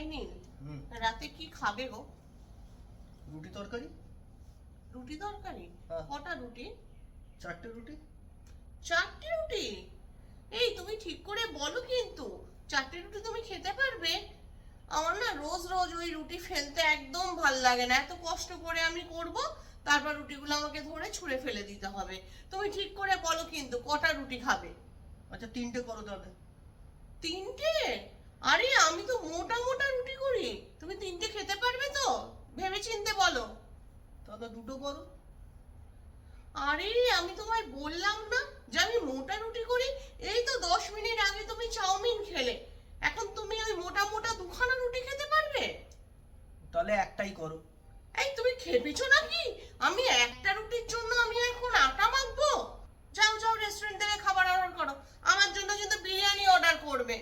এই নীল, রাতে কি খাবে গো? রুটি তরকারি। রুটি তরকারি? কটা রুটি? 4টে রুটি। 4টে রুটি? এই তুমি ঠিক করে বলো, কিন্তু 4টে রুটি তুমি খেতে পারবে? আমার না রোজ রোজ ওই রুটি ফেলতে একদম ভাল লাগে না। এত কষ্ট করে আমি করব, তারপর রুটিগুলো আমাকে ধরে ছুঁড়ে ফেলে দিতে হবে। তুমি ঠিক করে বলো কিন্তু কটা রুটি খাবে? আচ্ছা 3টে করো তাহলে। 3টে? আরে আমি তো মোটা মোটা রুটি করি, তুমি 3টে খেতে পারবে তো? ভেবে চিন্তে বলো। তাহলে 2টো করো। আরে আমি তোমায় বললাম না যে আমি মোটা রুটি করি? এই তো 10 মিনিট আগে তুমি চাউমিন খেলে, এখন তুমি ওই মোটা মোটা দুখানা রুটি খেতে পারবে? তাহলে একটাই করো। এই তুমি খেপেছো নাকি? আমি একটা রুটির জন্য আমি এখন আটা মাখবো? যাও যাও, রেস্টুরেন্ট থেকে খাবার অর্ডার করো, আমার জন্য কিন্তু বিরিয়ানি অর্ডার করবে।